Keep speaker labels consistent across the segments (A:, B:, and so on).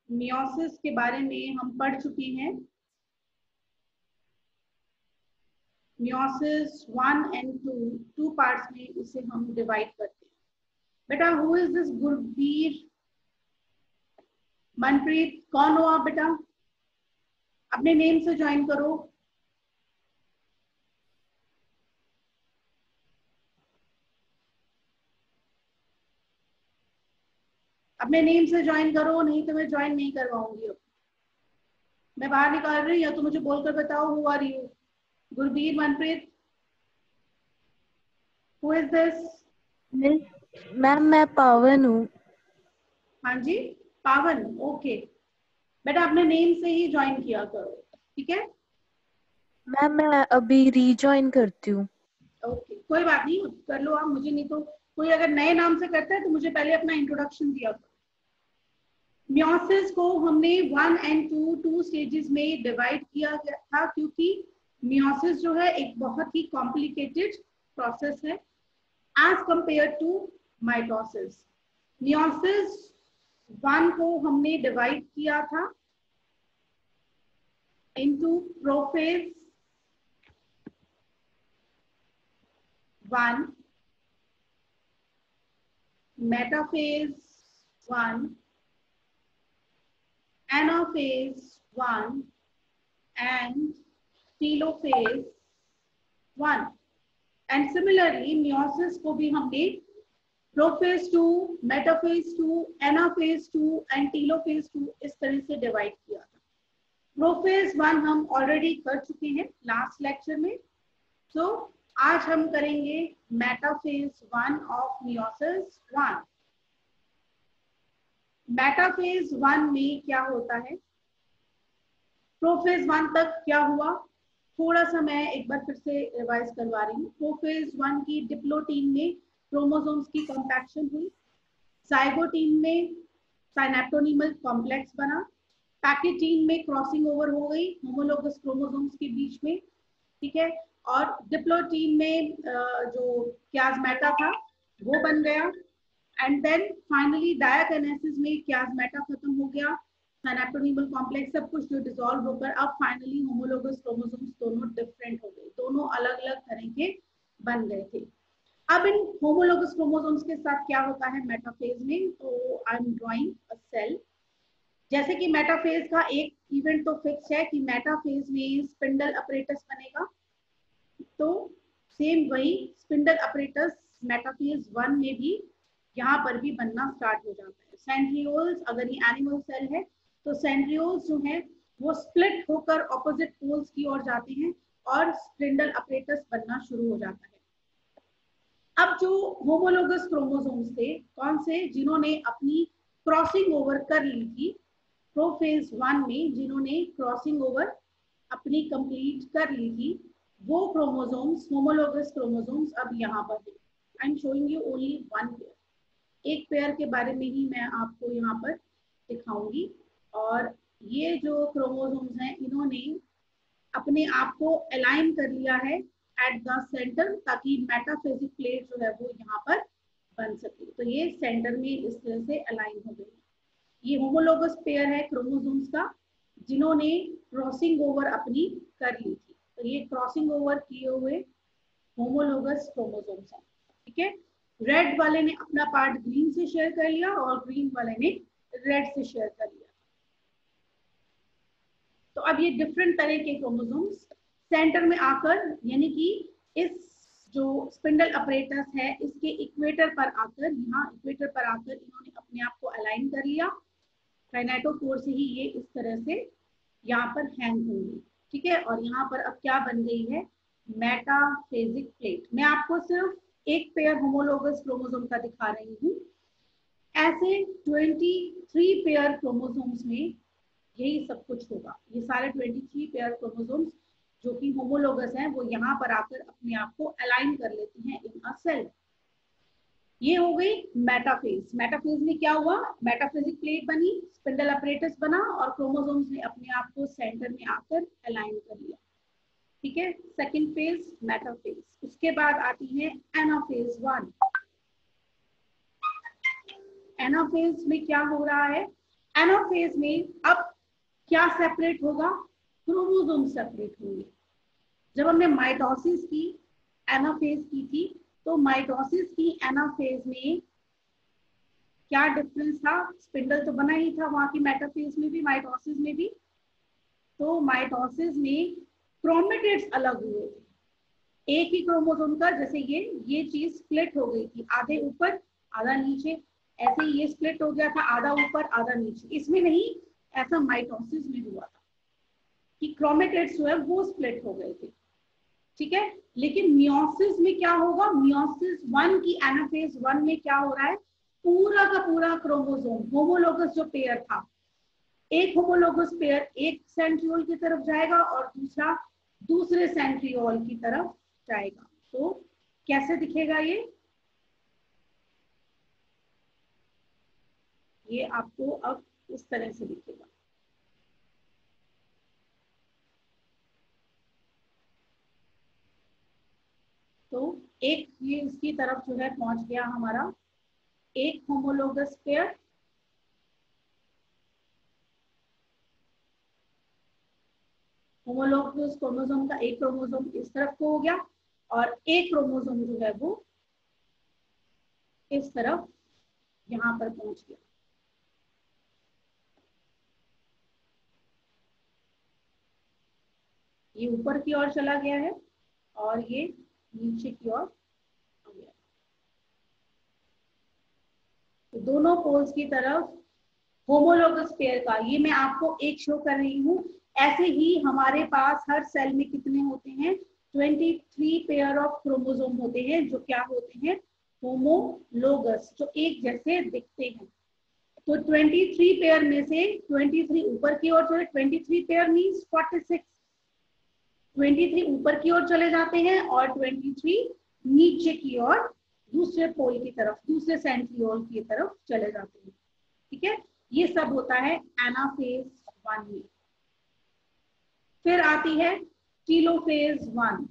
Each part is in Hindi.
A: मियोसिस के बारे में हम पढ़ चुके हैं। मियोसिस 1 एंड 2 पार्ट्स में इसे हम डिवाइड करते हैं। बेटा who is this Gurbir Manpreet, कौन हो आप बेटा? अपने नेम से ज्वाइन करो। अपने नेम से ज्वाइन करो, नहीं तो मैं ज्वाइन नहीं करवाऊंगी। मैं बाहर निकाल रही हूँ, या तो मुझे बोलकर बताओ who are you? Gurbir Manpreet, who is this?
B: Ma'am मैं पावन हूँ।
A: हाँ जी, पावन, ओके। बेटा अपने नेम से ही ज्वाइन किया करो, ठीक है?
B: मैम मैं अभी रीजॉइन करती हूँ।
A: ओके, कोई बात नहीं, कर लो आप, मुझे नहीं तो कोई अगर नए नाम से करता है तो मुझे पहले अपना इंट्रोडक्शन दिया करो। मियोसिस को हमने 1 एंड 2 स्टेजेस में डिवाइड किया गया था, क्योंकि मियोसिस जो है एक बहुत ही कॉम्प्लिकेटेड प्रोसेस है as compared to mitosis. Meiosis 1 को हमने डिवाइड किया था into prophase 1, metaphase 1, anaphase 1 and telophase 1. And similarly meiosis को भी हमने prophase 2, metaphase 2, anaphase 2 and telophase 2 इस तरह से डिवाइड किया था। प्रोफेज 1 हम ऑलरेडी कर चुके हैं लास्ट लेक्चर में। सो आज हम करेंगे मेटाफेज 1 ऑफ मियोसिस 1। मेटाफेज 1 में क्या होता है, प्रोफेज 1 तक क्या हुआ, थोड़ा सा मैं एक बार फिर से रिवाइज करवा रही हूँ। प्रोफेज 1 की डिप्लोटीन में क्रोमोसोम्स की कॉम्पैक्शन हुई, जाइगोटीन में साइनेप्टोनीमल कॉम्प्लेक्स बना, पैकेटीन में क्रॉसिंग ओवर हो गई होमोलोगस क्रोमोसोम्स के बीच में, ठीक है, और डिप्लोटीन में जो क्याज़मेटा था वो बन गया, एंड देन फाइनली डायाकिनेसिस में क्याज़मेटा खत्म हो गया, साइनेप्टोनीमल कॉम्प्लेक्स सब कुछ जो डिसॉल्व होकर अब फाइनली होमोलोगस क्रोमोसोम्स दोनों डिफरेंट हो गए, दोनों अलग अलग तरह के बन गए थे। अब इन होमोलोगस क्रोमोसोम्स के साथ क्या होता है मेटाफेज में, तो I am drawing a cell. जैसे कि मेटाफेज का एक इवेंट तो फिक्स है कि मेटाफेज में स्पिंडल अपरेटस बनेगा, तो सेम वही स्पिंडल अपरेटस मेटाफेज 1 में भी यहाँ पर भी बनना स्टार्ट हो जाता है। सेंट्रियोल्स, अगर ये एनिमल सेल है तो सेंट्रियोल्स जो है वो स्प्लिट होकर ऑपोजिट पोल्स की ओर जाते हैं और स्पिंडल अपरेटस बनना शुरू हो जाता है। अब जो होमोलोगस क्रोमोसोम्स थे, कौन से, जिन्होंने अपनी क्रॉसिंग ओवर कर ली थी प्रोफेज 1 में, जिन्होंने क्रॉसिंग ओवर अपनी कंप्लीट कर ली थी, वो क्रोमोसोम्स होमोलोगस क्रोमोसोम्स अब यहाँ पर है। I am showing you only one pair, एक पेयर के बारे में ही मैं आपको यहाँ पर दिखाऊंगी। और ये जो क्रोमोसोम्स हैं इन्होंने अपने आप को अलाइन कर लिया है एट द सेंटर, ताकि मेटाफेजिक प्लेट जो है वो यहाँ पर बन सके। तो ये सेंटर में इस तरह से अलाइन हो गई। ये होमोलोगस पेयर है क्रोमोसोम्स का, जिन्होंने क्रॉसिंग ओवर अपनी कर ली थी। तो ये क्रॉसिंग ओवर किए हुए होमोलोगस क्रोमोसोम्स हैं, ठीक है। रेड वाले ने अपना पार्ट ग्रीन से शेयर कर लिया और ग्रीन वाले ने रेड से शेयर कर लिया। तो अब ये डिफरेंट तरह के क्रोमोसोम्स सेंटर में आकर, यानी कि इस जो स्पिंडल अपरेटस है इसके इक्वेटर पर आकर, यहाँ इक्वेटर पर आकर इन्होंने अपने आप को अलाइन कर लिया। काइनेटोकोर से ही ये इस तरह से यहाँ पर हैंग होंगे, ठीक है। और यहाँ पर अब क्या बन गई है, मेटाफेजिक प्लेट। मैं आपको सिर्फ एक पेयर होमोलोगस क्रोमोसोम का दिखा रही हूँ। ऐसे 23 पेयर क्रोमोसोम्स में यही सब कुछ होगा। ये सारे 23 पेयर क्रोमोसोम्स जो कि होमोलोगस हैं वो यहाँ पर आकर अपने आप को अलाइन कर लेती हैं इन अ सेल। ये हो गई मेटाफेज। मेटाफेज में क्या हुआ, मेटाफेजिक प्लेट बनी, स्पिंडल अपरेटस बना और क्रोमोसोम्स ने अपने आप को सेंटर में आकर अलाइन कर लिया, ठीक है। Second phase metaphase. उसके बाद आती है एनाफेज 1। एनाफेज में क्या हो रहा है, एनाफेज में अब क्या सेपरेट होगा, क्रोमोसोम सेपरेट होंगे। जब हमने माइटोसिस की एनाफेज की थी, तो माइटोसिस की एनाफेज में क्या डिफरेंस था, स्पिंडल तो बना ही था वहां की मेटाफेज में भी, माइटोसिस में भी। तो माइटोसिस में क्रोमेटिड्स अलग हुए थे, एक ही क्रोमोसोम का, जैसे ये चीज स्प्लिट हो गई थी, आधे ऊपर आधा नीचे, ऐसे ही ये स्प्लिट हो गया था, आधा ऊपर आधा नीचे। इसमें नहीं, ऐसा माइटोसिस में हुआ था कि क्रोमेटिड्स जो है वो स्प्लिट हो गए थे, ठीक है। लेकिन मियोसिस में क्या होगा, मियोसिस 1 की एनाफेज 1 में क्या हो रहा है, पूरा का पूरा क्रोमोसोम होमोलोगस जो पेयर था, एक होमोलोगस पेयर एक सेंट्रियोल की तरफ जाएगा और दूसरा दूसरे सेंट्रियोल की तरफ जाएगा। तो कैसे दिखेगा ये आपको अब इस तरह से दिखेगा। तो एक ये इसकी तरफ जो है पहुंच गया हमारा एक होमोलोगस पेयर, होमोलोगस क्रोमोसोम का एक क्रोमोसोम इस तरफ को हो गया और एक क्रोमोसोम जो है वो इस तरफ यहां पर पहुंच गया। ये ऊपर की ओर चला गया है और ये नीचे की ओर आ गया। तो दोनों पोल्स की तरफ होमोलोगस पेयर का, ये मैं आपको एक शो कर रही हूँ। ऐसे ही हमारे पास हर सेल में कितने होते हैं, 23 पेयर ऑफ क्रोमोसोम होते हैं, जो क्या होते हैं, होमोलोगस, जो एक जैसे दिखते हैं। तो 23 पेयर में से 23 ऊपर की ओर चले, 23 पेयर मीन्स 46, 23 ऊपर की ओर चले जाते हैं और 23 नीचे की ओर दूसरे पोल की तरफ, दूसरे सेंट्रियोल की तरफ चले जाते हैं, ठीक है। ये सब होता है एनाफेज 1 में। फिर आती है टीलोफेज 1,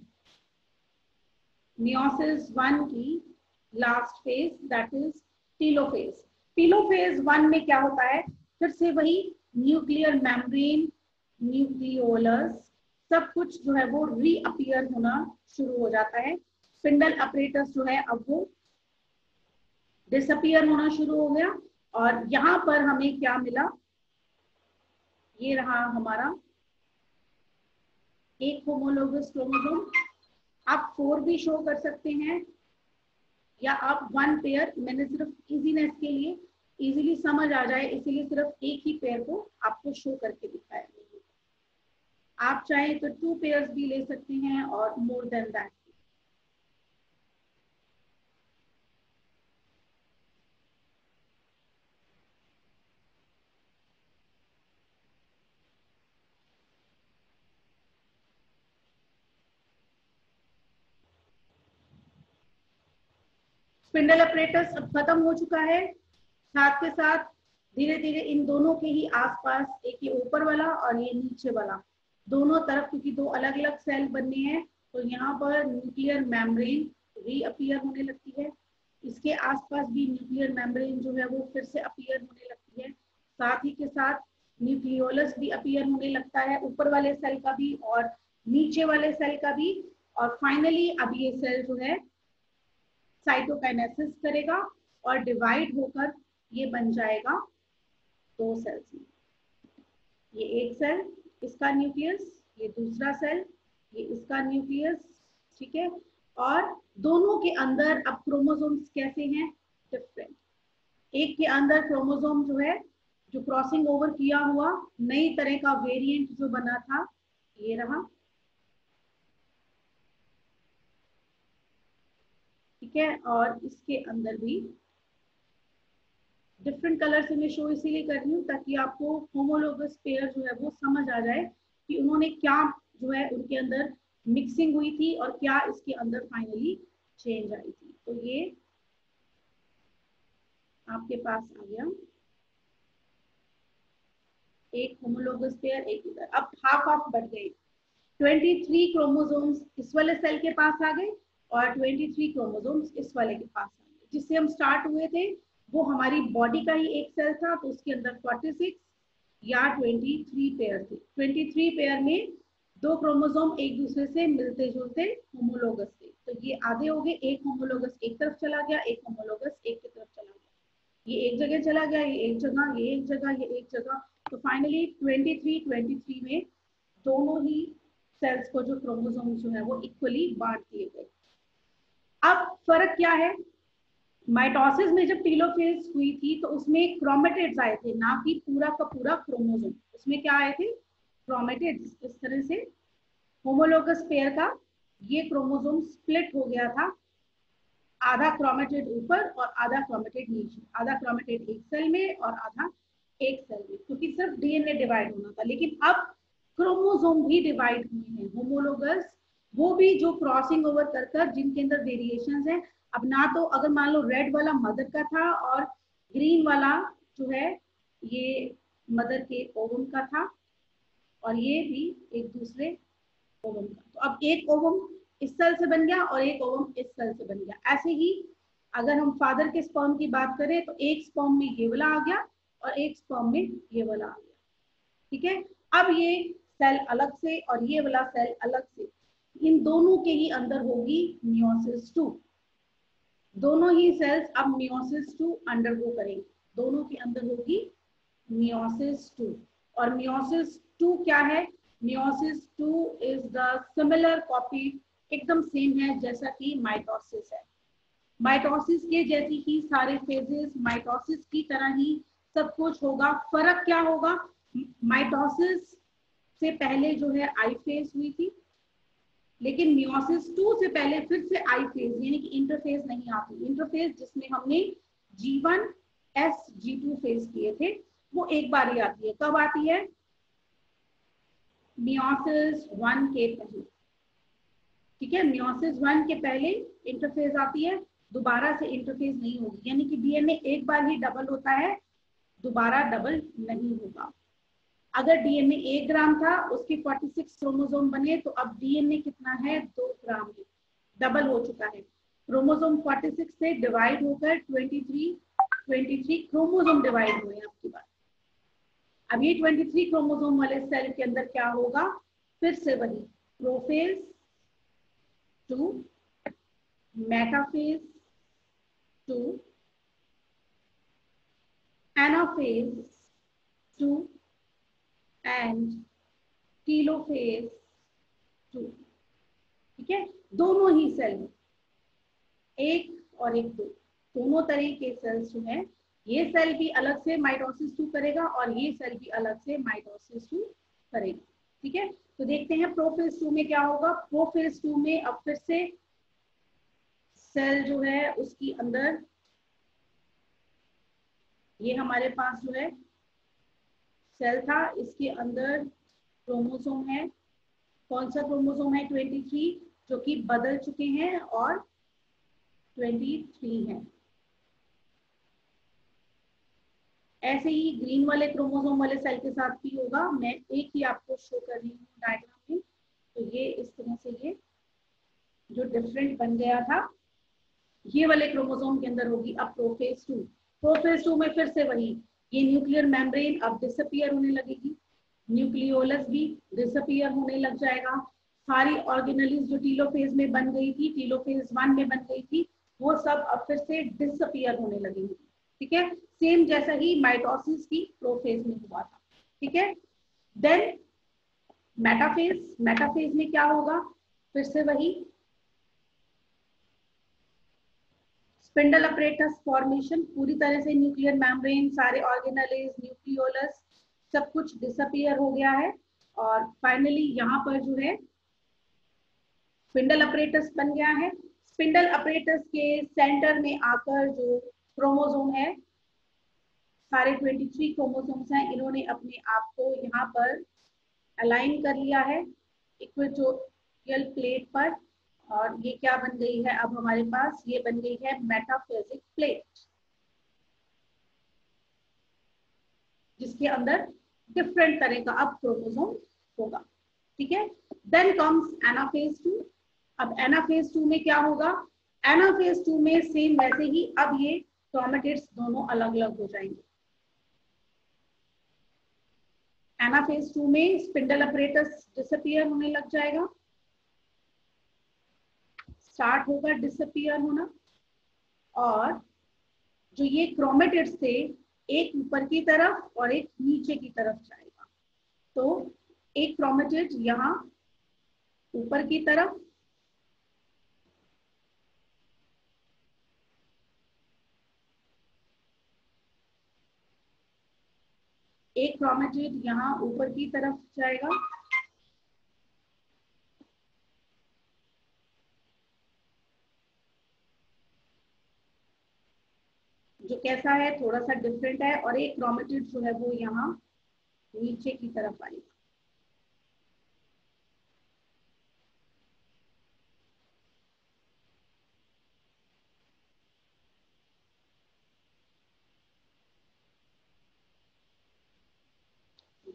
A: मियोसिस 1 की last phase, that is telophase. Telophase 1 में क्या होता है, फिर से वही न्यूक्लियर मेम्ब्रेन, न्यूक्लियोलस, सब कुछ जो है वो रीअपियर होना शुरू हो जाता है। स्पिंडल अपरेटस जो है अब वो डिसअपियर होना शुरू हो गया और यहाँ पर हमें क्या मिला, ये रहा हमारा एक होमोलोगस क्रोमोसोम। आप 4 भी शो कर सकते हैं या आप 1 पेयर, मैंने सिर्फ इजीनेस के लिए, इजीली समझ आ जाए इसीलिए सिर्फ एक ही पेयर को आपको शो करके दिखाया। आप चाहें तो 2 पेयर्स भी ले सकते हैं और more than that. Spindle apparatus अब खत्म हो चुका है, साथ के साथ धीरे धीरे इन दोनों के ही आसपास, एक ये ऊपर वाला और ये नीचे वाला, दोनों तरफ क्योंकि दो अलग अलग सेल बनने हैं, तो यहाँ पर न्यूक्लियर मेम्ब्रेन रीअपियर होने लगती है। इसके आसपास भी न्यूक्लियर मेम्ब्रेन जो है वो फिर से अपीयर होने लगती है। साथ ही के साथ न्यूक्लियोलस भी अपीयर होने लगता है, ऊपर वाले सेल का भी और नीचे वाले सेल का भी। और फाइनली अब ये सेल जो है साइटोकाइनेसिस करेगा और डिवाइड होकर ये बन जाएगा 2 सेल्स में। ये एक सेल, इसका न्यूक्लियस, ये दूसरा सेल, ये इसका न्यूक्लियस, ठीक है। और दोनों के अंदर अब क्रोमोसोम्स कैसे हैं, डिफरेंट। एक के अंदर क्रोमोसोम जो है, जो क्रॉसिंग ओवर किया हुआ नई तरह का वेरिएंट जो बना था, ये रहा, ठीक है। और इसके अंदर भी डिफरेंट कलर से मैं शो इसीलिए कर रही हूँ ताकि आपको होमोलोगस पेयर जो है वो समझ आ जाए कि उन्होंने क्या जो है उनके अंदर मिक्सिंग हुई थी और क्या इसके अंदर फाइनली चेंज आई थी। तो ये आपके पास आ गया एक होमोलोगस पेयर, एक इधर। अब हाफ हाफ बढ़ गए, 23 क्रोमोसोम्स इस वाले सेल के पास आ गए और 23 क्रोमोसोम्स इस वाले के पास आ गए। जिससे हम स्टार्ट हुए थे वो हमारी बॉडी का ही एक सेल था, तो उसके अंदर 46 या 23 पेयर थे। 23 पेयर में 2 क्रोमोसोम एक दूसरे से मिलते जुलते होमोलोगस थे। तो ये आधे हो गए, एक होमोलोगस एक तरफ चला गया, एक होमोलोगस एक की तरफ चला गया, ये एक जगह चला गया, ये एक जगह, ये एक जगह, ये एक जगह। तो फाइनली 23 में दोनों ही सेल्स को जो क्रोमोसोम जो है वो इक्वली बांट दिए गए। अब फर्क क्या है, माइटोसिस में जब टेलोफेज हुई थी तो उसमें क्रोमेटिड्स आए थे, ना कि पूरा का पूरा क्रोमोसोम। उसमें क्या आए थे, क्रोमेटिड्स। इस तरह से होमोलोगस पेयर का ये क्रोमोसोम स्प्लिट हो गया था, आधा क्रोमेटिड ऊपर और आधा क्रोमेटिड नीचे, आधा क्रोमेटिड एक सेल में और आधा एक सेल में, क्योंकि सिर्फ डीएनए डिवाइड होना था। लेकिन अब क्रोमोसोम भी डिवाइड हुए हैं, होमोलोगस वो भी जो क्रॉसिंग ओवर कर कर जिनके अंदर वेरिएशंस हैं। अब ना तो अगर मान लो रेड वाला मदर का था और ग्रीन वाला जो है ये मदर के ओवम का था, और ये भी एक दूसरे ओवम का। तो अब एक ओवम इस सेल से बन गया और एक ओवम इस सेल से बन गया। ऐसे ही अगर हम फादर के स्पर्म की बात करें तो एक स्पर्म में ये वाला आ गया और एक स्पर्म में ये वाला आ गया। ठीक है, अब ये सेल अलग से और ये वाला सेल अलग से, इन दोनों के ही अंदर होगी मियोसिस 2। दोनों ही सेल्स अब मियोसिस 2 अंडरगो करेंगे, दोनों के अंदर होगी मियोसिस 2। और मियोसिस 2 क्या है, meiosis 2 is the similar copy, एकदम सेम है जैसा कि माइटोसिस है। माइटोसिस के जैसी ही सारे फेजेस, माइटोसिस की तरह ही सब कुछ होगा। फर्क क्या होगा, माइटोसिस से पहले जो है आई फेज हुई थी, लेकिन मियोसिस 2 से पहले फिर से आई फेज यानी कि इंटरफेज नहीं आती। इंटरफेज जिसमें हमने G1 S G2 फेज किए थे वो एक बार ही आती है। कब आती है, मियोसिस 1 के पहले। ठीक है, मियोसिस 1 के पहले इंटरफेज आती है, दोबारा से इंटरफेज नहीं होगी। यानी कि डीएनए एक बार ही डबल होता है, दोबारा डबल नहीं होगा। अगर डीएनए 1 ग्राम था, उसके 46 क्रोमोसोम बने, तो अब डीएनए कितना है, 2 ग्राम है, डबल हो चुका है। क्रोमोसोम 46 से डिवाइड होकर 23 क्रोमोसोम डिवाइड हुए आपकी बात। अब ये 23 क्रोमोसोम वाले सेल के अंदर क्या होगा, फिर से वही prophase 2, metaphase 2, anaphase 2 and telophase 2। ठीक है, दोनों ही सेल में एक और एक दो, दोनों तरह के सेल्स जो है, ये सेल भी अलग से माइटोसिस 2 करेगा और ये सेल भी अलग से माइटोसिस 2 करेगा। ठीक है, तो देखते हैं प्रोफेज 2 में क्या होगा। प्रोफेज 2 में अब फिर से सेल जो है उसकी अंदर ये हमारे पास जो है सेल था, इसके अंदर क्रोमोसोम है। कौन सा क्रोमोसोम है, 23, जो कि बदल चुके हैं और 23 है। ऐसे ही ग्रीन वाले क्रोमोसोम वाले सेल के साथ भी होगा। मैं एक ही आपको शो कर रही हूँ डायग्राम में। तो ये इस तरह से ये जो डिफरेंट बन गया था, ये वाले क्रोमोसोम के अंदर होगी अब प्रोफेज 2। प्रोफेज 2 में फिर से वही, ये न्यूक्लियर मेम्ब्रेन अब डिसअपियर होने लगेगी, न्यूक्लियोलस भी डिसअपियर होने लग जाएगा। सारी ऑर्गेनेलिस जो टीलोफेज में बन गई थी, टीलोफेज 1 में बन गई थी, वो सब अब फिर से डिसअपियर होने लगेंगी। ठीक है, सेम जैसा ही माइटोसिस की प्रोफेज में हुआ था। ठीक है, देन मेटाफेज, मेटाफेज में क्या होगा, फिर से वही स्पिंडल अपरेटस फॉर्मेशन, पूरी तरह से न्यूक्लियर मेम्ब्रेन, सारे ऑर्गेनेलिस, न्यूक्लियोलस सब कुछ डिसअपियर हो गया है। और फाइनली यहाँ पर जो है स्पिंडल अपरेटस बन गया है। स्पिंडल अपरेटस के सेंटर में आकर जो क्रोमोसोम है, सारे 23 क्रोमोसोम्स हैं, इन्होंने अपने आप को यहाँ पर अलाइन कर लिया है इक्वेटोरियल प्लेट पर। और ये क्या बन गई है अब हमारे पास, ये बन गई है मेटाफेजिक प्लेट, जिसके अंदर डिफरेंट तरह का अब क्रोमोसोम होगा। ठीक है, देन कम्स एनाफेज 2। अब एनाफेज 2 में क्या होगा, एनाफेज 2 में सेम वैसे ही अब ये क्रोमेटिड्स दोनों अलग अलग हो जाएंगे। एनाफेज 2 में स्पिंडल अपरेटस डिसअपियर होने लग जाएगा, स्टार्ट होगा डिसअपियर होना, और जो ये क्रोमेटिड्स थे एक ऊपर की तरफ और एक नीचे की तरफ जाएगा। तो एक क्रोमेटिड यहाँ ऊपर की तरफ, एक क्रोमेटिड यहाँ ऊपर की तरफ जाएगा, जो कैसा है थोड़ा सा डिफरेंट है, और एक क्रोमेटिड जो है वो यहाँ नीचे की तरफ आएगा।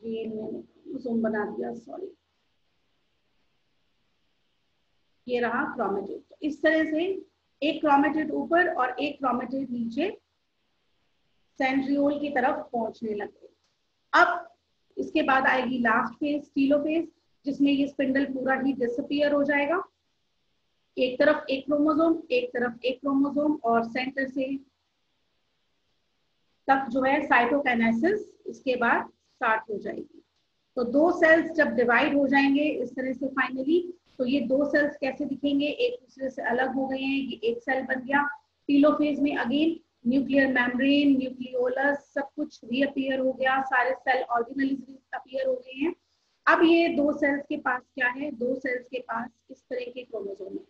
A: ये मैंने ज़ूम बना दिया, सॉरी। ये रहा क्रोमेटिड। तो इस तरह से एक क्रोमेटिड ऊपर और एक क्रोमेटिड नीचे सेंट्रियोल की तरफ पहुंचने लगे। अब इसके बाद आएगी लास्ट फेज, टीलोफेज, जिसमें ये स्पिंडल पूरा ही डिसअपियर हो जाएगा। एक तरफ एक क्रोमोसोम, एक तरफ एक क्रोमोसोम, और सेंटर से तक जो है साइटोकाइनेसिस इसके बाद स्टार्ट हो जाएगी। तो दो सेल्स जब डिवाइड हो जाएंगे इस तरह से फाइनली, तो ये दो सेल्स कैसे दिखेंगे, एक दूसरे से अलग हो गए हैं, ये एक सेल बन गया। टीलोफेज में अगेन न्यूक्लियर मेम्ब्रेन, न्यूक्लियोलस सब कुछ रीअपियर हो गया, सारे सेल ऑर्गेनेल्स अपीयर हो गए हैं। अब ये दो सेल्स के पास क्या है, दो सेल्स के पास इस तरह के क्रोमोसोम है।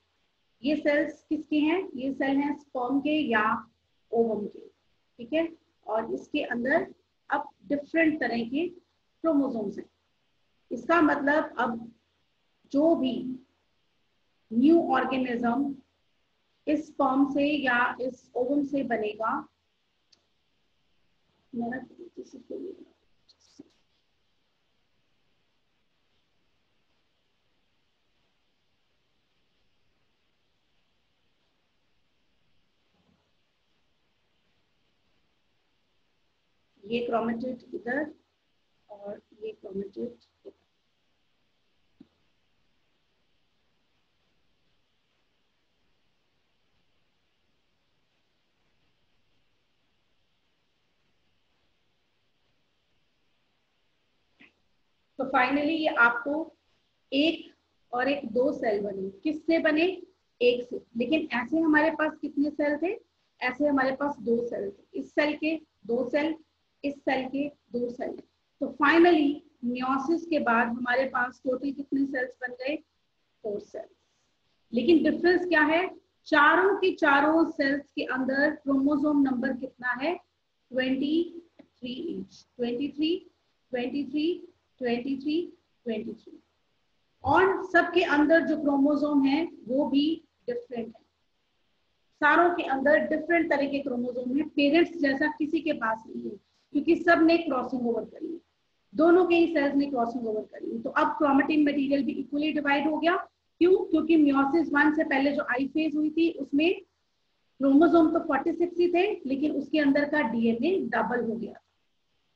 A: ये सेल्स किसके हैं, ये सेल हैं स्पर्म के या ओवम के, ठीक है। और इसके अंदर अब डिफरेंट तरह के क्रोमोसोम्स हैं। इसका मतलब अब जो भी न्यू ऑर्गेनिज्म इस स्पर्म से या इस ओवम से बनेगा, मेरा ये क्रोमेटिड इधर और ये क्रोमेटिड इधर। तो फाइनली ये आपको एक और एक दो सेल बने, किससे बने, एक से। लेकिन ऐसे हमारे पास कितने सेल थे, ऐसे हमारे पास दो सेल थे, इस सेल के दो सेल, इस सेल के दो सेल। तो फाइनली मियोसिस के बाद हमारे पास टोटल कितने सेल्स बन गए, 4 सेल्स। लेकिन डिफरेंस क्या है, चारों के चारों सेल्स के अंदर क्रोमोसोम नंबर कितना है, 23 ईच, 23 23 23 23। और सबके अंदर जो क्रोमोसोम है वो भी डिफरेंट है, सारों के अंदर डिफरेंट तरह के क्रोमोसोम है। पेरेंट्स जैसा किसी के पास नहीं है, क्योंकि सब ने क्रॉसिंग ओवर करी है, दोनों के ही सेल्स ने क्रॉसिंग ओवर करी है। तो अब क्रोमेटिन मटेरियल भी इक्वली डिवाइड हो गया। क्यों, क्योंकि मियोसिस 1 से पहले जो आई फेज हुई थी उसमें क्रोमोसोम तो 46 ही थे, लेकिन उसके अंदर का डीएनए डबल हो गया।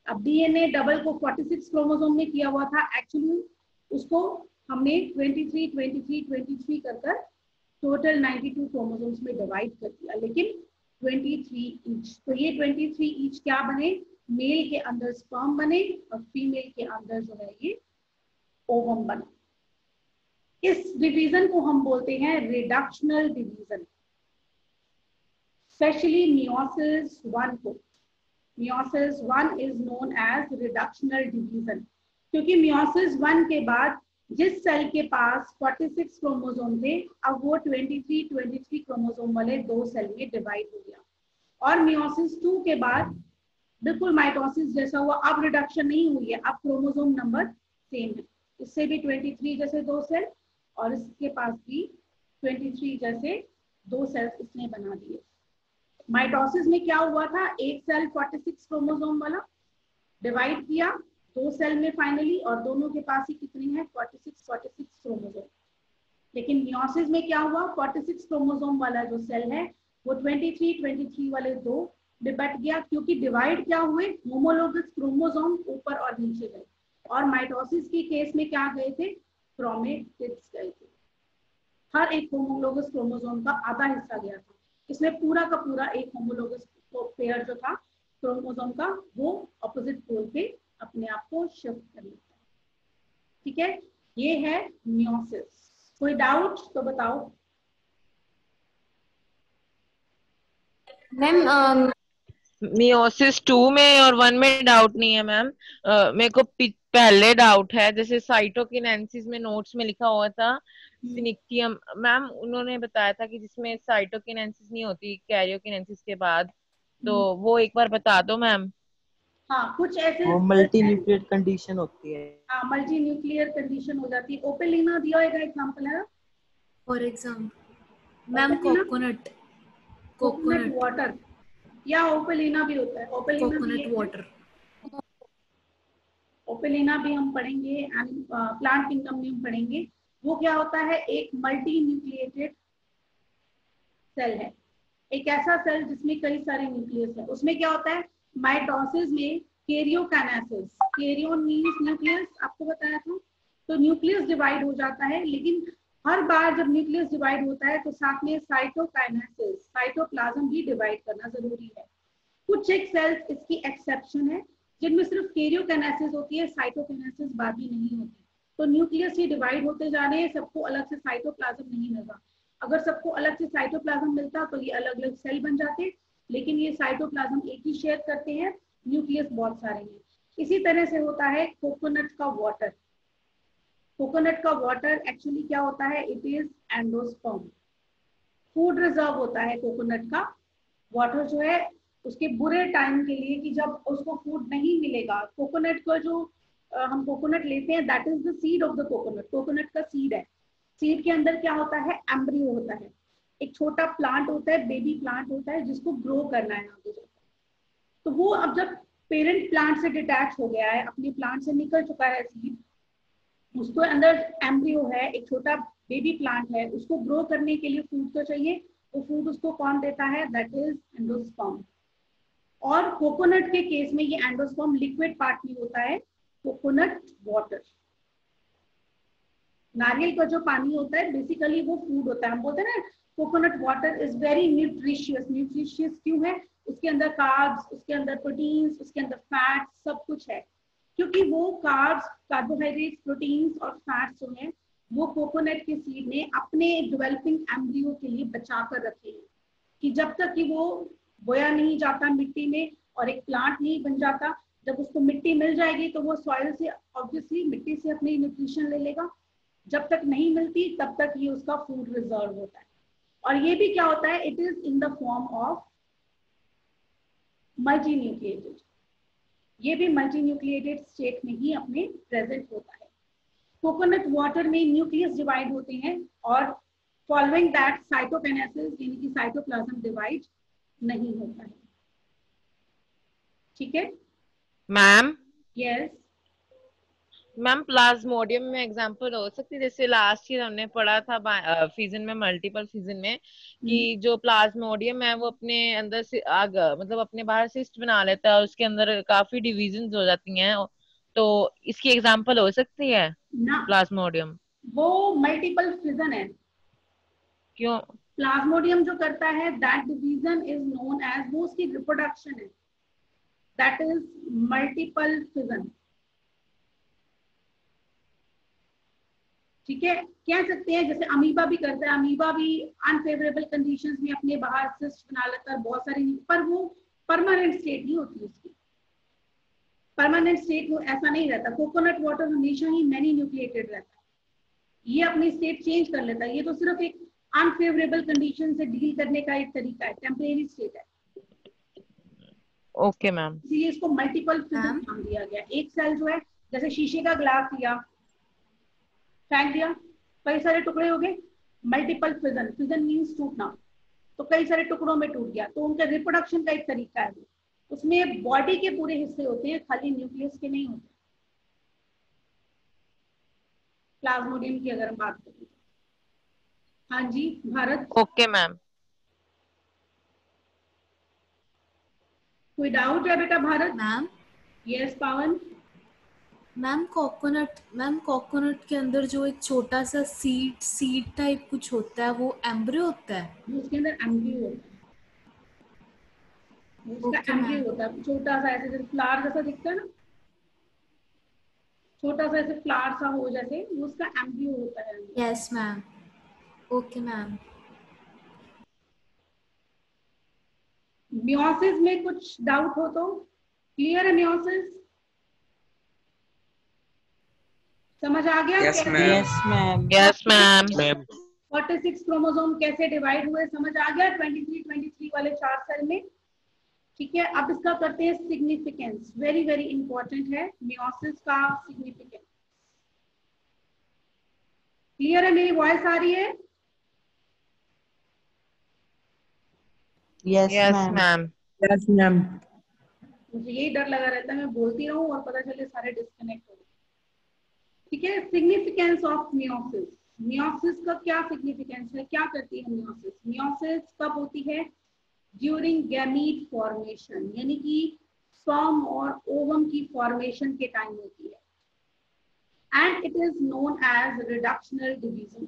A: अब डीएनए डबल को 46 क्रोमोसोम में किया हुआ था, एक्चुअली उसको हमने 23 23 23 कर कर टोटल 92 क्रोमोसोम्स में डिवाइड कर दिया, लेकिन 23 ईच। तो ये 23 ईच क्या बने, मेल के अंदर स्पर्म बने और फीमेल के अंदर जो है ये ओवम बना। इस डिवीजन को हम बोलते हैं रिडक्शनल डिवीजन, स्पेशली मियोसिस 1 को। Meiosis 1 is known as reductional division, क्योंकि मियोसिस 1 के बाद जिस सेल के पास 46 क्रोमोसोम थे, अब वो 23 23 क्रोमोसोम वाले दो सेल में डिवाइड हो गया। और मियोसिस 2 के बाद बिल्कुल माइटोसिस जैसा हुआ, अब रिडक्शन नहीं हुई है, अब क्रोमोसोम नंबर सेम है। इससे भी 23 जैसे दो सेल और इसके पास भी 23 जैसे दो सेल्स इसने बना दिए। माइटोसिस में क्या हुआ था, एक सेल 46 क्रोमोसोम वाला डिवाइड किया दो सेल में फाइनली, और दोनों के पास ही कितनी है, 46 क्रोमोसोम। लेकिन मियोसिस में क्या हुआ, 46 क्रोमोसोम वाला जो सेल है वो 23 23 वाले दो लिपट गया, क्योंकि डिवाइड क्या हुए, होमोलोगस क्रोमोसोम ऊपर और नीचे गए, और माइटोसिस के केस में क्या गए थे, क्रोमेटिड्स गए थे। हर एक होमोलोगस क्रोमोसोम का आधा हिस्सा गया था, इसमें पूरा का पूरा एक होमोलोगस पेयर जो था क्रोमोसोम का, वो ऑपोजिट पोल पे अपने आप को शिफ्ट कर लेता है। ठीक है, ये है मियोसिस। कोई डाउट तो बताओ।
C: मैम
D: मियोसिस 2 में और 1 में डाउट नहीं है मैम। मेरे को पहले डाउट है, जैसे साइटोकिनेसिस में नोट्स में लिखा हुआ था सिनिक्टियम, मैम उन्होंने बताया था कि जिसमें साइटोकिनेसिस नहीं होती कैरियोकिनेसिस के बाद, तो वो एक बार बता दो मैम।
A: हाँ, कुछ ऐसे
E: वो मल्टी न्यूक्लियर कंडीशन होती है।
A: हाँ, मल्टी न्यूक्लियर कंडीशन हो जाती है। ओपेलिना दिया एक एग्जांपल है।
C: For example ma'am coconut
A: water, या ओपेलिना भी होता है,
C: कोकोनट वाटर।
A: ओपेलिना भी हम पढ़ेंगे, प्लांट किंगडम में हम पढ़ेंगे। वो क्या होता है, एक मल्टी न्यूक्लिएटेड सेल है, एक ऐसा सेल जिसमें कई सारे न्यूक्लियस है। उसमें क्या होता है, माइटोसिस में कैरियोकाइनेसिस, कैरियोन मींस न्यूक्लियस, आपको बताया था। तो न्यूक्लियस डिवाइड हो जाता है, लेकिन हर बार जब न्यूक्लियस डिवाइड होता है तो साथ में साइटोकाइनेसिस, साइटोप्लाज्म भी डिवाइड करना जरूरी है। कुछ एक सेल्स इसकी एक्सेप्शन है, जिनमें सिर्फ कैरियोकाइनेसिस होती है, साइटोकाइनेसिस बाकी नहीं होती। तो न्यूक्लियस ही डिवाइड होते जा रहे हैं, सबको अलग से साइटोप्लाज्म नहीं मिलता। अगर सबको अलग से साइटोप्लाज्म मिलता तो ये अलग अलग सेल बन जाते, लेकिन ये साइटोप्लाज्म एक ही शेयर करते हैं, न्यूक्लियस बहुत सारे हैं। इसी तरह से होता है कोकोनट का वाटर। कोकोनट का वाटर एक्चुअली क्या होता है, it is endosperm. Food reserve होता है कोकोनट का वाटर जो है, उसके बुरे टाइम के लिए, कि जब उसको फूड नहीं मिलेगा। कोकोनट का जो हम कोकोनट लेते हैं, that is the seed of the coconut. Coconut का सीड है, सीड के अंदर क्या होता है, एम्ब्रियो होता है, एक छोटा प्लांट होता है, बेबी प्लांट होता है, जिसको ग्रो करना है आगे जाकर। तो वो अब जब पेरेंट प्लांट से डिटैच हो गया है, अपने प्लांट से निकल चुका है सीड, उसको अंदर एम्ब्रियो है, एक छोटा बेबी प्लांट है, उसको ग्रो करने के लिए फूड तो चाहिए। वो फूड उसको कौन देता है, दैट इज एंडोस्पर्म। और कोकोनट के केस में ये एंडोस्पर्म लिक्विड पार्ट में होता है, कोकोनट वाटर। नारियल का जो पानी होता है बेसिकली वो फूड होता है। हम बोलते हैं ना, coconut water is very nutritious. Nutritious क्यों है, उसके अंदर कार्ब्स, उसके अंदर प्रोटीन्स, उसके अंदर फैट्स, सब कुछ है। क्योंकि वो कार्ब्स, कार्बोहाइड्रेट्स, प्रोटीन्स और फैट्स जो है, वो कोकोनट के सीड ने अपने डेवलपिंग एम्ब्रियो के लिए बचा कर रखे हैं, कि जब तक कि वो बोया नहीं जाता मिट्टी में और एक प्लांट नहीं बन जाता, जब उसको मिट्टी मिल जाएगी तो वो सॉइल से, ऑब्वियसली मिट्टी से अपनी न्यूट्रिशन ले लेगा। जब तक नहीं मिलती तब तक ये उसका फूड रिजर्व होता है। और ये भी क्या होता है, it is in the form of multi nucleated. ये भी मल्टी न्यूक्लिएटेड स्टेट में ही अपने प्रेजेंट होता है। कोकोनट वाटर में न्यूक्लियस डिवाइड होते हैं, और फॉलोइंग दैट साइटोकाइनेसिस यानी कि साइटोप्लाज्म डिवाइड नहीं होता है। ठीक है
D: मैम।
A: यस
D: मैम प्लाज्मोडियम में एग्जांपल हो सकती है, जैसे लास्ट ईयर हमने पढ़ा था फिजन में, मल्टीपल फिजन में, कि जो प्लाज्मोडियम है वो अपने अंदर से मतलब अपने बाहर सिस्ट बना लेता है, उसके अंदर काफी डिविजन्स हो जाती हैं, तो इसकी एग्जांपल हो सकती है
A: ना,
D: प्लाज्मोडियम?
A: वो मल्टीपल फिजन है।
D: क्यों?
A: प्लाज्मोडियम जो करता है, that division is known as, वो उसकी रिप्रोडक्शन है, दैट इज मल्टीपल फिजन। ठीक है, कह सकते हैं जैसे अमीबा भी करता है, अमीबा भी अनफेवरेबल कंडीशंस में अपने बाहर सिस्ट बना लेता है बहुत सारी, पर वो परमानेंट स्टेट नहीं होती उसकी। परमानेंट स्टेट वो ऐसा नहीं रहता। कोकोनट वाटर हमेशा ही मैनी न्यूक्लिएटेड रहता है, ये अपनी स्टेट चेंज कर लेता है। ये तो सिर्फ एक अनफेवरेबल कंडीशन से डील करने का एक तरीका है, टेम्परेरी स्टेट है।
D: Okay ma'am.
A: इसीलिए इसको मल्टीपल फिजन नाम दिया गया। एक सेल जो है, जैसे शीशे का ग्लास लिया, फेंक दिया, कई सारे टुकड़े हो गए, मल्टीपल फिजन। फिजन मींस टूटना, तो कई सारे टुकड़ों में टूट गया, तो उनका रिप्रोडक्शन का एक तरीका है। उसमें बॉडी के पूरे हिस्से होते हैं, खाली न्यूक्लियस के नहीं होते। प्लाज्मोडियम की अगर हम बात करें। हाँ जी भारत।
D: Okay ma'am.
A: कोई डाउट है बेटा Bharat?
C: Ma'am
A: yes Pavan.
C: Ma'am coconut के अंदर जो एक छोटा सा सीड टाइप कुछ होता है वो एम्ब्रियो होता है।
A: उसके अंदर एम्ब्रियो होता है, उसका
C: ओके
A: एम्ब्रियो
C: मैम।
A: होता है, छोटा सा ऐसे जैसे फ्लावर जैसा दिखता है ना, छोटा सा ऐसे फ्लावर सा हो जैसे, वो उसका एम्ब्रियो होता है।
C: Yes ma'am. Okay ma'am.
A: Meiosis में कुछ डाउट हो तो क्लियर है? मियोसिस समझ आ गया?
F: यस
A: कैसे
F: ma'am.
E: Yes ma'am.
D: Yes ma'am.
A: 46 chromosome कैसे डिवाइड हुए समझ आ गया? 23 वाले 4 सेल में। ठीक है, अब इसका करते हैं सिग्निफिकेंस। वेरी वेरी इंपॉर्टेंट है मियोसिस का सिग्निफिकेंस। क्लियर है? मेरी वॉइस आ रही है?
E: Yes
D: yes
E: ma'am.
D: Ma'am.
E: Yes ma'am.
A: मुझे यही डर लगा रहता है मैं बोलती रहूं और पता चले सारे डिस्कनेक्ट हो। ठीक है, सिग्निफिकेंस ऑफ मियोसिस। मियोसिस का क्या सिग्निफिकेंस है, क्या करती है मियोसिस? मियोसिस कब होती है? ड्यूरिंग गैमीट फॉर्मेशन, यानी कि स्पर्म और ओवम की फॉर्मेशन के टाइम होती है। And it is known as reductional division.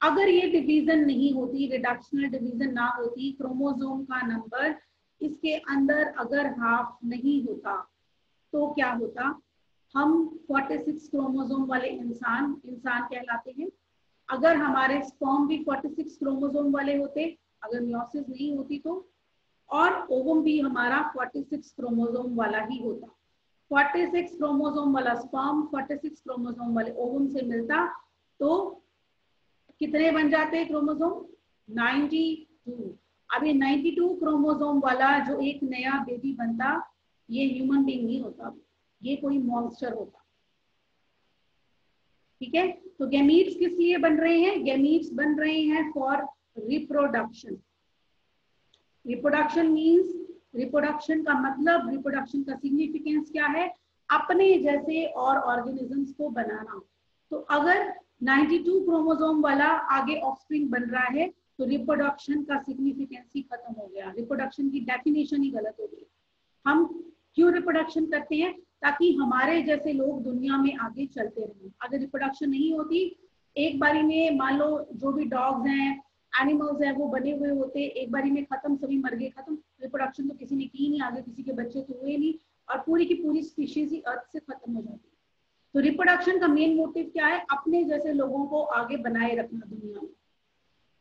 A: अगर ये डिवीजन नहीं होती, रिडक्शनल डिवीजन ना होती, क्रोमोसोम का नंबर इसके अंदर अगर हाफ नहीं होता तो क्या होता? हम 46 क्रोमोसोम वाले इंसान कहलाते हैं। अगर हमारे स्पर्म भी 46 क्रोमोसोम वाले होते, अगर मियोसिस नहीं होती तो, और ओवम भी हमारा 46 क्रोमोसोम वाला ही होता। 46 क्रोमोसोम वाला स्पर्म 46 क्रोमोसोम वाले ओवम से मिलता तो कितने बन जाते क्रोमोसोम? 92। अब ये 92 क्रोमोसोम वाला जो एक नया बेबी बनता, ये ह्यूमन बीइंग नहीं होता, ये कोई मॉन्स्टर होता। ठीक है, तो गैमीट्स किस लिए बन रहे हैं? गैमीट्स बन रहे हैं for reproduction. Reproduction means, reproduction का मतलब, रिप्रोडक्शन का सिग्निफिकेंस क्या है? अपने जैसे और ऑर्गेनिजम्स को बनाना। तो अगर 92 क्रोमोसोम वाला आगे ऑफस्प्रिंग बन रहा है तो रिप्रोडक्शन का सिग्निफिकेंस ही खत्म हो गया, रिप्रोडक्शन की डेफिनेशन ही गलत हो गई। हम क्यों रिप्रोडक्शन करते हैं? ताकि हमारे जैसे लोग दुनिया में आगे चलते रहें। अगर रिप्रोडक्शन नहीं होती, एक बारी में मान लो जो भी डॉग्स हैं, एनिमल्स हैं, वो बने हुए होते, एक बारी में खत्म, सभी मर गए, खत्म। रिप्रोडक्शन तो किसी ने की नहीं, आगे किसी के बच्चे तो हुए नहीं, और पूरी की पूरी स्पीशीज ही अर्थ से खत्म हो जाती। तो रिप्रोडक्शन का मेन मोटिव क्या है? अपने जैसे लोगों को आगे बनाए रखना दुनिया में।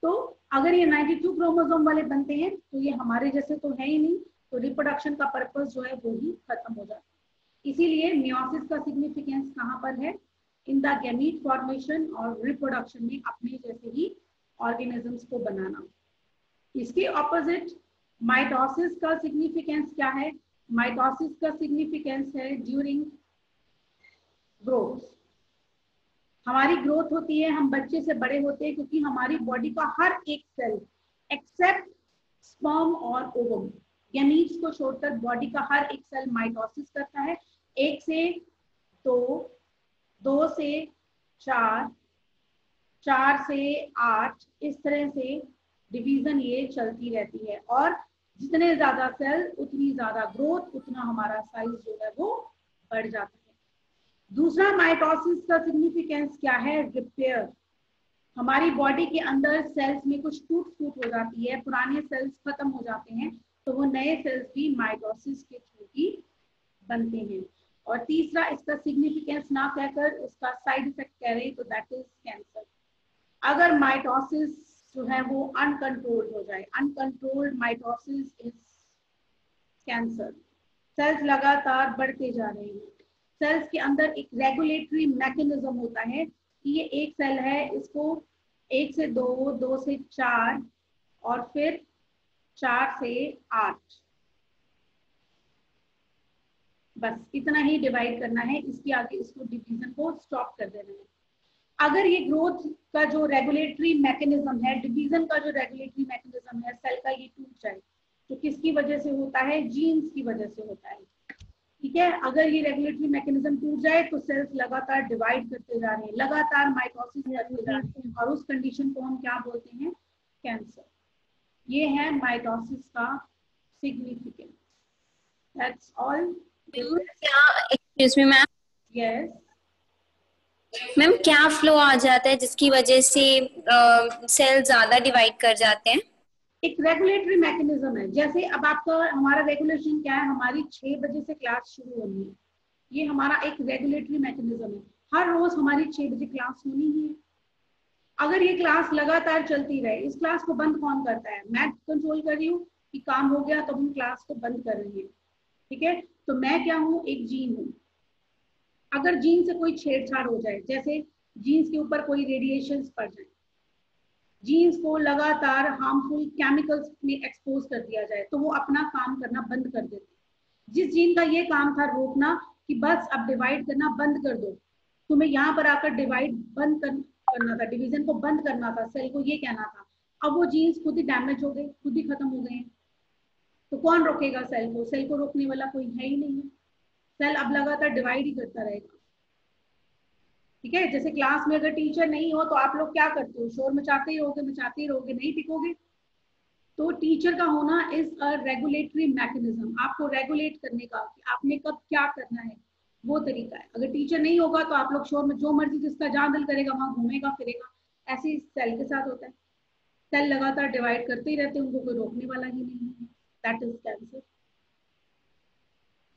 A: तो अगर ये 92 क्रोमोसोम वाले बनते हैं तो ये हमारे जैसे तो है ही नहीं, तो रिप्रोडक्शन का पर्पस जो है वो ही खत्म हो जाता है। इसीलिए मियोसिस का सिग्निफिकेंस कहाँ पर है? इन द गैमीट फॉर्मेशन और रिप्रोडक्शन में अपने जैसे ही ऑर्गेनिजम्स को बनाना। इसके ऑपोजिट माइटोसिस का सिग्निफिकेंस क्या है? माइटोसिस का सिग्निफिकेंस है ड्यूरिंग ग्रोथ। हमारी ग्रोथ होती है, हम बच्चे से बड़े होते हैं, क्योंकि हमारी बॉडी का हर एक सेल एक्सेप्ट स्पर्म और ओवम, गैमीट्स को छोड़कर बॉडी का हर एक सेल माइटोसिस करता है। 1 से 2, 2 से 4, 4 से 8, इस तरह से डिवीजन ये चलती रहती है। और जितने ज्यादा सेल उतनी ज्यादा ग्रोथ, उतना हमारा साइज जो है वो बढ़ जाता है। दूसरा माइटोसिस का सिग्निफिकेंस क्या है? रिपेयर। हमारी बॉडी के अंदर सेल्स में कुछ टूट फूट हो जाती है, पुराने सेल्स खत्म हो जाते हैं, तो वो नए सेल्स भी माइटोसिस के थ्रू ही बनते हैं। और तीसरा, इसका सिग्निफिकेंस ना कहकर उसका साइड इफेक्ट कह रहे हैं, तो दैट इज कैंसर। अगर माइटोसिस जो है वो अनकंट्रोल्ड हो जाए, uncontrolled mitosis is cancer. Cells लगातार बढ़ते जा रहे हैं। सेल्स के अंदर एक रेगुलेटरी मैकेनिज्म होता है कि ये एक सेल है, इसको 1 से 2, 2 से 4 और फिर 4 से 8, बस इतना ही डिवाइड करना है। इसके आगे इसको डिवीजन को स्टॉप कर देना है। अगर ये ग्रोथ का जो रेगुलेटरी मैकेनिज्म है, डिवीजन का जो रेगुलेटरी मैकेनिज्म है सेल का, ये टूट जाए तो किसकी वजह से होता है? जीन्स की वजह से होता है। ठीक है, अगर ये रेगुलेटरी मैकेनिज्म टूट जाए तो सेल्स लगातार डिवाइड करते जा रहे हैं, लगातार माइटोसिस करते जा रहे हैं, और उस कंडीशन को हम क्या बोलते हैं? कैंसर। ये है माइटोसिस का सिग्निफिकेंस। That's all.
F: क्या excuse me ma'am,
A: Yes.
F: Ma'am क्या फ्लो आ जाता है जिसकी वजह से सेल ज्यादा डिवाइड कर जाते हैं?
A: एक रेगुलेटरी मैकेनिज्म है। जैसे अब आपका हमारा रेगुलेशन क्या है, हमारी 6 बजे से क्लास शुरू होनी है, ये हमारा एक रेगुलेटरी मैकेनिज्म है। हर रोज हमारी 6 बजे क्लास होनी ही है। अगर ये क्लास लगातार चलती रहे, इस क्लास को बंद कौन करता है? मैं कंट्रोल कर रही हूँ कि काम हो गया तो हम क्लास को बंद कर रही है, ठीक है। तो मैं क्या हूँ? एक जीन हूँ। अगर जीन से कोई छेड़छाड़ हो जाए, जैसे जीन्स के ऊपर कोई रेडिएशंस पड़ जाए, जीन्स को लगातार हार्मफुल केमिकल्स में एक्सपोज कर दिया जाए, तो वो अपना काम करना बंद कर देते हैं। जिस जीन का ये काम था रोकना कि बस अब डिवाइड करना बंद कर दो, तुम्हें यहाँ पर आकर डिवाइड बंद करना था, डिवीजन को बंद करना था, सेल को ये कहना था, अब वो जीन्स खुद ही डैमेज हो गए, खुद ही खत्म हो गए हैं। तो कौन रोकेगा सेल को? सेल को रोकने वाला कोई है ही नहीं है। सेल अब लगातार डिवाइड ही करता रहेगा, ठीक है। जैसे क्लास में अगर टीचर नहीं हो तो आप लोग क्या करते हो? शोर मचाते ही रहोगे, नहीं टिकोगे। तो टीचर का होना इज अ रेगुलेटरी मैकेनिज्म, आपको रेगुलेट करने का कि आपने कब क्या करना है, वो तरीका है। अगर टीचर नहीं होगा तो आप लोग शोर में जो मर्जी जिसका जहां दिल करेगा वहां घूमेगा फिरेगा। ऐसे ही सेल के साथ होता है। सेल लगातार डिवाइड करते ही रहते हैं, उनको कोई रोकने वाला ही नहीं है। That is cancer.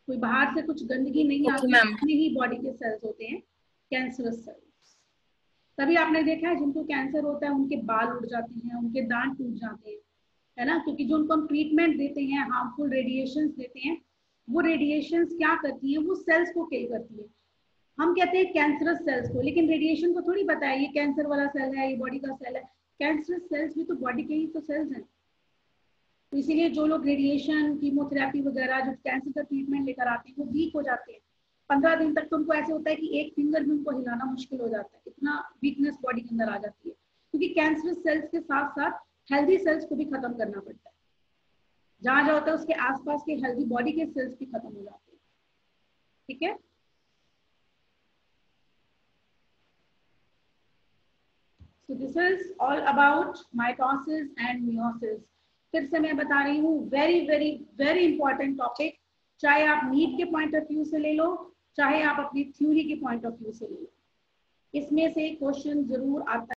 A: कोई बाहर से कुछ गंदगी नहीं आती, अपने ही बॉडी के सेल्स होते हैं कैंसरस सेल्स। तभी आपने देखा है जिनको कैंसर होता है उनके बाल उड़ जाते हैं, उनके दांत टूट जाते हैं, है ना, क्योंकि जो उनको हम ट्रीटमेंट देते हैं, हार्मफुल रेडिएशंस देते हैं, वो रेडिएशंस क्या करती हैं? वो सेल्स को किल करती है। हम कहते हैं कैंसरस सेल्स को, लेकिन रेडिएशन को थोड़ी पता है ये कैंसर वाला सेल है, ये बॉडी का सेल है। कैंसरस सेल्स भी तो बॉडी के ही तो सेल्स हैं। तो इसीलिए जो लोग रेडिएशन, कीमोथेरेपी वगैरह जो कैंसर का ट्रीटमेंट लेकर आते हैं वो वीक हो जाते हैं। 15 दिन तक तो उनको ऐसे होता है कि एक फिंगर भी उनको हिलाना मुश्किल हो जाता है, इतना वीकनेस बॉडी के अंदर आ जाती है। क्योंकि कैंसरस सेल्स के साथ साथ हेल्दी सेल्स को भी खत्म करना पड़ता है। जहां जहां होता है उसके आसपास के हेल्दी बॉडी के सेल्स भी खत्म हो जाते हैं, ठीक है। So this is all about mitosis and meiosis. फिर से मैं बता रही हूँ, very very very important topic, चाहे आप नीट के पॉइंट ऑफ व्यू से ले लो, चाहे आप अपनी थ्योरी के पॉइंट ऑफ व्यू से ले लो, इसमें से क्वेश्चन जरूर आता